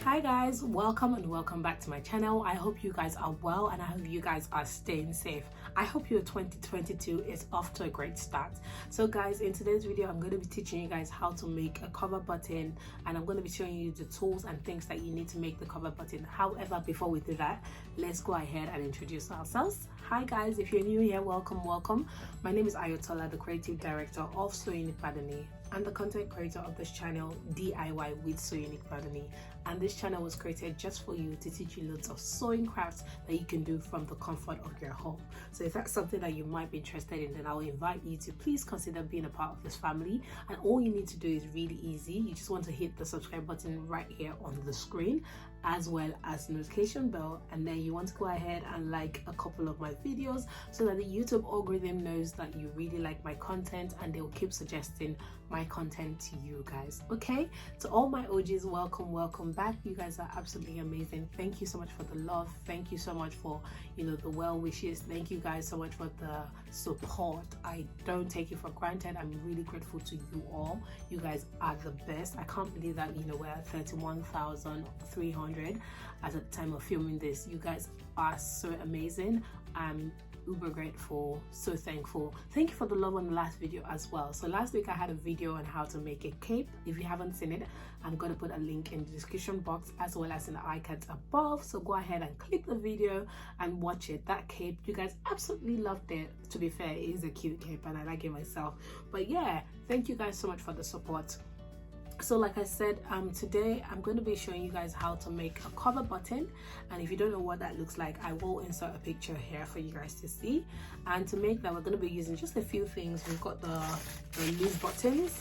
Hi guys, welcome and welcome back to my channel. I hope you guys are well and I hope you guys are staying safe. I hope your 2022 is off to a great start. So guys, in today's video I'm going to be teaching you guys how to make a cover button, and I'm going to be showing you the tools and things that you need to make the cover button. However, before we do that, let's go ahead and introduce ourselves. Hi guys, if you're new here, welcome. My name is Ayotola, the creative director of Adunni and the content creator of this channel, DIY with Adunni. And this channel was created just for you, to teach you loads of sewing crafts that you can do from the comfort of your home. So if that's something that you might be interested in, then I will invite you to please consider being a part of this family. And all you need to do is really easy. You just want to hit the subscribe button right here on the screen, as well as the notification bell, and then you want to go ahead and like a couple of my videos so that the YouTube algorithm knows that you really like my content and they'll keep suggesting my content to you guys. Okay, to all my OGs, welcome back. You guys are absolutely amazing. Thank you so much for the love. Thank you so much for the well wishes. Thank you guys so much for the support. I don't take it for granted. I'm really grateful to you all. You guys are the best. I can't believe that we're at 31,300 at the time of filming this. You guys are so amazing. I'm uber grateful, so thankful. Thank you for the love on the last video as well. So last week I had a video on how to make a cape. If you haven't seen it, I'm going to put a link in the description box as well as in the icons above, so go ahead and click the video and watch it. That cape, you guys absolutely loved it. To be fair, it is a cute cape and I like it myself. But yeah, thank you guys so much for the support. So like I said, today I'm going to be showing you guys how to make a cover button, and if you don't know what that looks like, I will insert a picture here for you guys to see. And to make that, we're going to be using just a few things. We've got the loose buttons.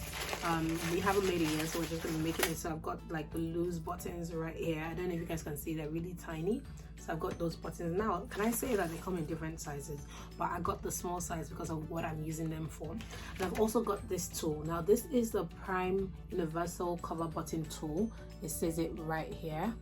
We haven't made it yet, so we're just going to be making it. So I've got like the loose buttons right here. I don't know if you guys can see, they're really tiny. So I've got those buttons. Now, can I say that they come in different sizes, but I got the small size because of what I'm using them for. And I've also got this tool. Now this is the Prime Universal Cover Button tool. It says it right here.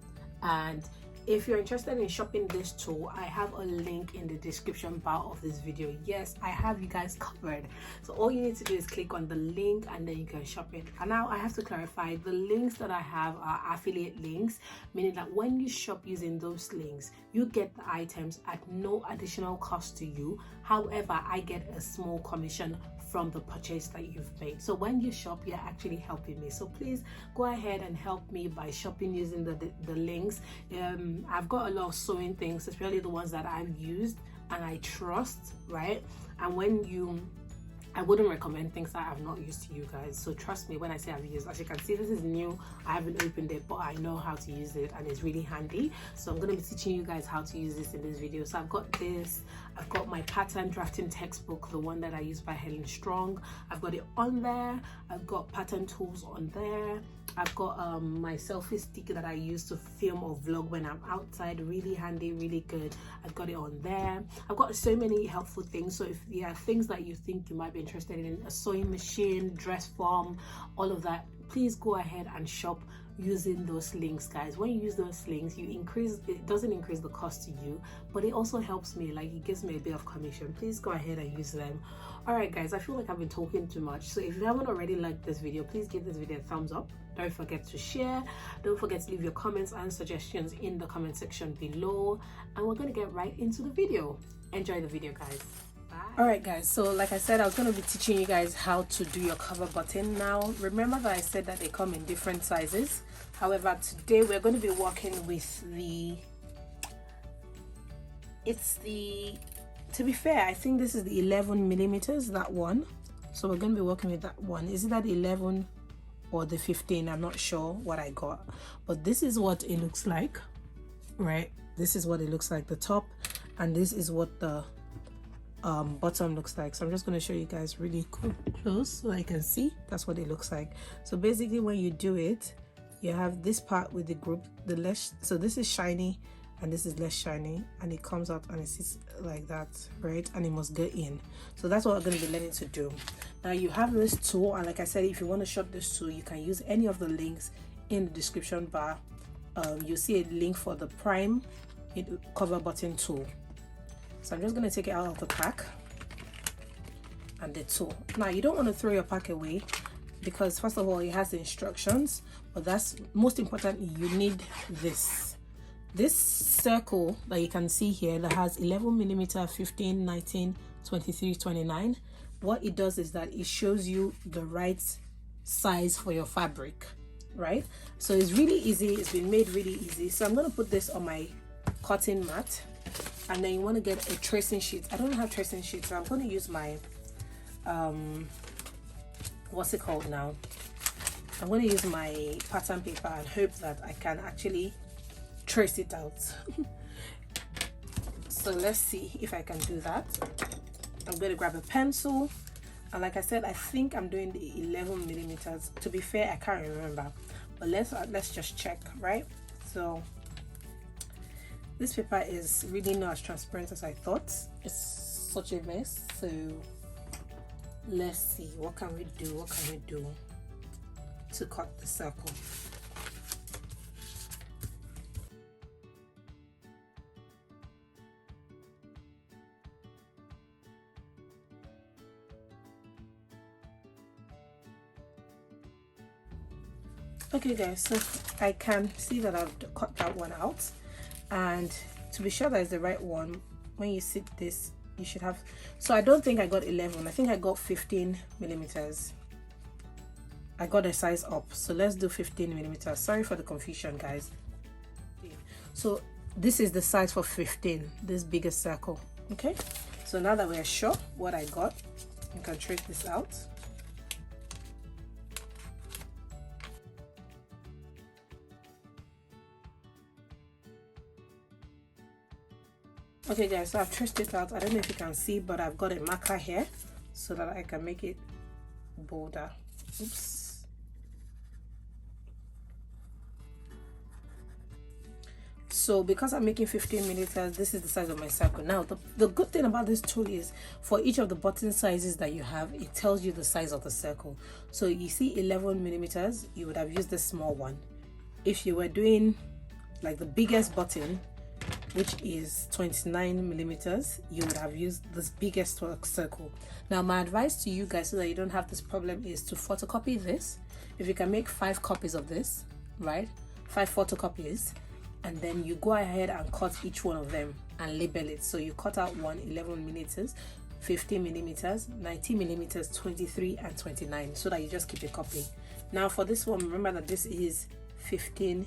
And if you're interested in shopping this tool, I have a link in the description bar of this video. Yes, I have you guys covered. So all you need to do is click on the link and then you can shop it. And now I have to clarify, the links that I have are affiliate links, meaning that when you shop using those links, you get the items at no additional cost to you. However, I get a small commission from the purchase that you've made. So when you shop, you're actually helping me. So please go ahead and help me by shopping using the links. I've got a lot of sewing things, especially the ones that I've used and I trust, right? And I wouldn't recommend things that I've not used to you guys. So trust me when I say I've used. As you can see, this is new. I haven't opened it, but I know how to use it and it's really handy. So I'm going to be teaching you guys how to use this in this video. So I've got this. I've got my pattern drafting textbook, the one that I use by Helen Strong. I've got it on there. I've got pattern tools on there. I've got my selfie stick that I use to film or vlog when I'm outside. Really handy, really good. I've got it on there. I've got so many helpful things. So if there are things that you think you might be interested in, a sewing machine, dress form, all of that, please go ahead and shop using those links, guys. When you use those links, it doesn't increase the cost to you, but it also helps me, like it gives me a bit of commission. Please go ahead and use them. All right guys, I feel like I've been talking too much, so if you haven't already liked this video, please give this video a thumbs up. Don't forget to share. Don't forget to leave your comments and suggestions in the comment section below, and we're going to get right into the video. Enjoy the video, guys. All right guys, so like I said, I was going to be teaching you guys how to do your cover button. Now remember that I said that they come in different sizes. However, today we're going to be working with to be fair, I think this is the 11 millimeters, that one. So we're going to be working with that one. Is it that 11 or the 15? I'm not sure what I got, but this is what it looks like, right? This is what it looks like, the top, and this is what the bottom looks like. So I'm just going to show you guys really close so I can see. That's what it looks like. So basically when you do it, you have this part with the group, the less, so this is shiny and this is less shiny, and it comes out and it sits like that, right? And it must go in. So that's what we're going to be learning to do. Now you have this tool, and like I said, if you want to shop this tool, you can use any of the links in the description bar. You'll see a link for the Prime Cover Button tool. So I'm just going to take it out of the pack and the tool. Now you don't want to throw your pack away. because first of all it has the instructions, but that's most importantly, you need this circle that you can see here that has 11 millimeter, 15, 19, 23, 29. What it does is that it shows you the right size for your fabric, right? So it's really easy. It's been made really easy. So I'm going to put this on my cutting mat, and then you want to get a tracing sheet. I don't have tracing sheet, so I'm going to use my what's it called now? I'm going to use my pattern paper and hope that I can actually trace it out. So let's see if I can do that. I'm going to grab a pencil, and like I said, I think I'm doing the 11 millimeters. To be fair, I can't remember, but let's just check, right? So this paper is really not as transparent as I thought. It's such a mess. So let's see, what can we do to cut the circle? Okay guys, so I can see that I've cut that one out, and to be sure that is the right one, when you sit this, you should have, so I don't think I got 11, I think I got 15 millimeters. I got a size up, so let's do 15 millimeters. Sorry for the confusion, guys. So this is the size for 15, this biggest circle. Okay, so now that we're sure what I got, you can trace this out. Okay guys, so I've traced it out. I don't know if you can see, but I've got a marker here so that I can make it bolder. Oops. So because I'm making 15 millimeters, this is the size of my circle. Now the good thing about this tool is for each of the button sizes that you have, it tells you the size of the circle. So you see 11 millimeters, you would have used the small one. If you were doing like the biggest button, which is 29 millimeters, you would have used this biggest circle. Now my advice to you guys, so that you don't have this problem, is to photocopy this. If you can make 5 copies of this, right, 5 photocopies, and then you go ahead and cut each one of them and label it. So you cut out one 11 millimeters, 15 millimeters, 19 millimeters, 23 and 29, so that you just keep a copy. Now for this one, remember that this is 15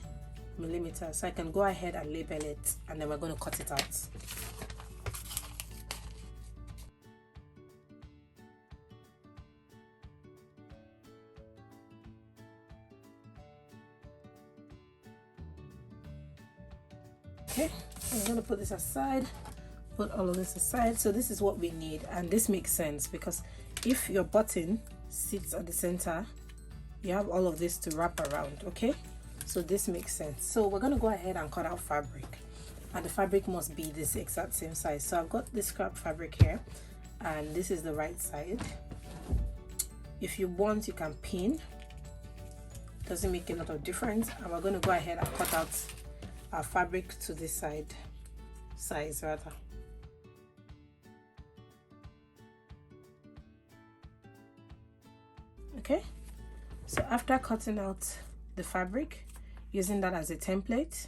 millimeters, so I can go ahead and label it, and then we're going to cut it out. Okay, I'm going to put this aside, put all of this aside. So this is what we need, and this makes sense because if your button sits at the center, you have all of this to wrap around. Okay, so this makes sense. So we're going to go ahead and cut out fabric, and the fabric must be this exact same size. So I've got this scrap fabric here, and this is the right side. If you want, you can pin, doesn't make a lot of difference. And we're going to go ahead and cut out our fabric to this size rather. Okay, so after cutting out the fabric, using that as a template,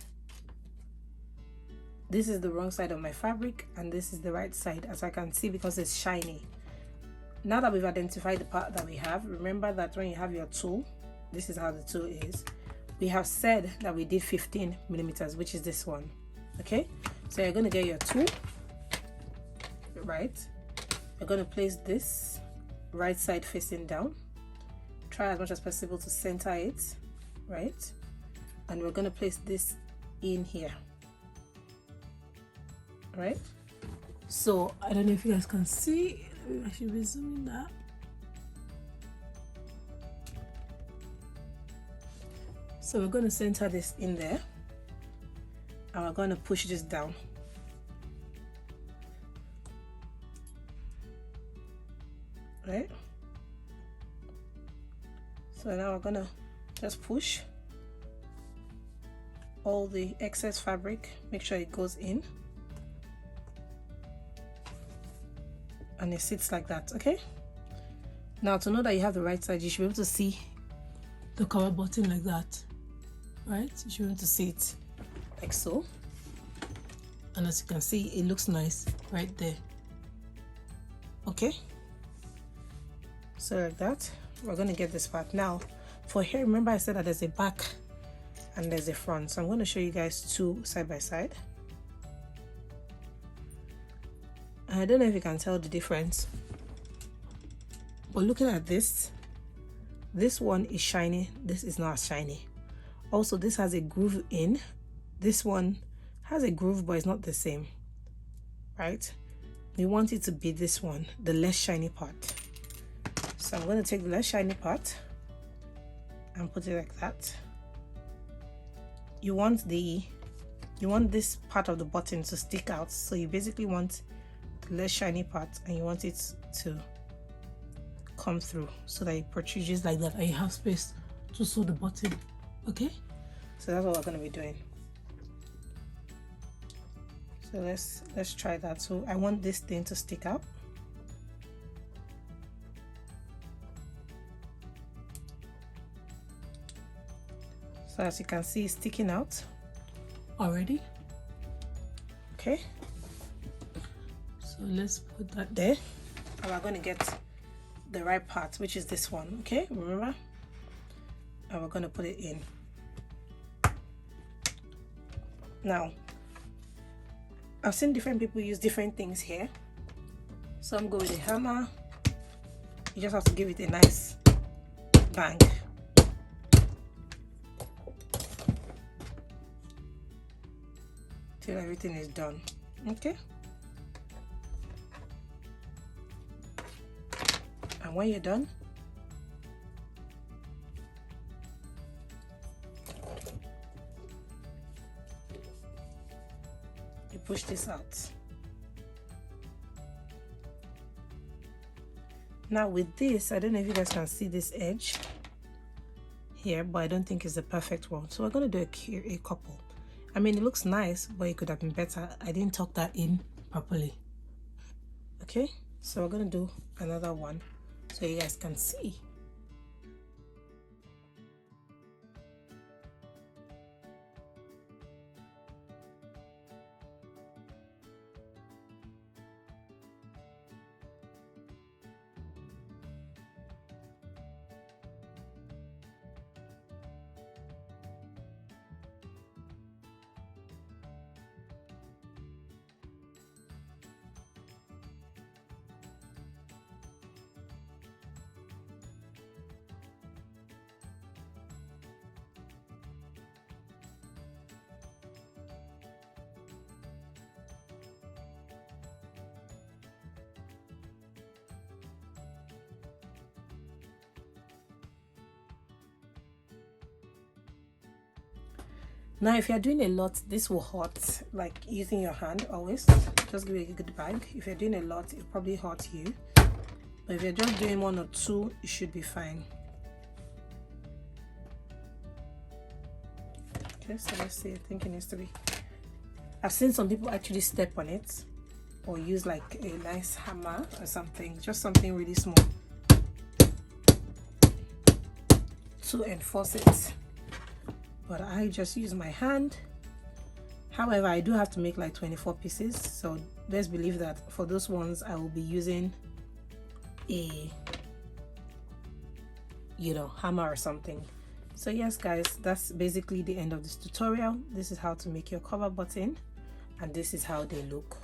this is the wrong side of my fabric and this is the right side, as I can see, because it's shiny. Now that we've identified the part that we have, remember that when you have your tool, this is how the tool is. We have said that we did 15 millimeters, which is this one. Okay, so you're going to get your tool, right? You're going to place this right side facing down. Try as much as possible to center it, right? And we're going to place this in here, right? So I don't know if you guys can see. I should be zooming that. So we're going to center this in there, and we're going to push this down. Right? So now we're going to just push all the excess fabric, make sure it goes in, and it sits like that. Okay, now to know that you have the right side, you should be able to see the cover button like that, right? You should want to see it like so. And as you can see, it looks nice right there. Okay, so like that, we're going to get this part. Now for here, remember I said that there's a back and there's a front, so I'm going to show you guys two side by side. I don't know if you can tell the difference, but looking at this one is shiny, this is not shiny. Also, this has a groove in, this one has a groove but it's not the same, right? We want it to be this one, the less shiny part. So I'm going to take the less shiny part and put it like that. You want this part of the button to stick out, so you basically want the less shiny part and you want it to come through so that it protrudes like that and you have space to sew the button. Okay, so that's what we're going to be doing. So let's try that. So I want this thing to stick out. So as you can see, it's sticking out already. Okay, so let's put that there, and we're going to get the right part, which is this one. Okay, remember, and we're going to put it in. Now I've seen different people use different things here. Some go with a hammer. You just have to give it a nice bang. Till everything is done. Okay? And when you're done, push this out. Now with this, I don't know if you guys can see this edge here, but I don't think it's the perfect one, so we're going to do a couple. I mean, it looks nice, but it could have been better. I didn't tuck that in properly. Okay, so we're going to do another one so you guys can see. Now if you're doing a lot, this will hurt, like using your hand always. Just give it a good bang. If you're doing a lot, it'll probably hurt you. But if you're just doing one or two, it should be fine. Okay, so let's see. I think it needs to be. I've seen some people actually step on it or use like a nice hammer or something, just something really small to enforce it. But I just use my hand. However, I do have to make like 24 pieces, so best believe that for those ones I will be using a hammer or something. So yes guys, that's basically the end of this tutorial. This is how to make your cover button and this is how they look.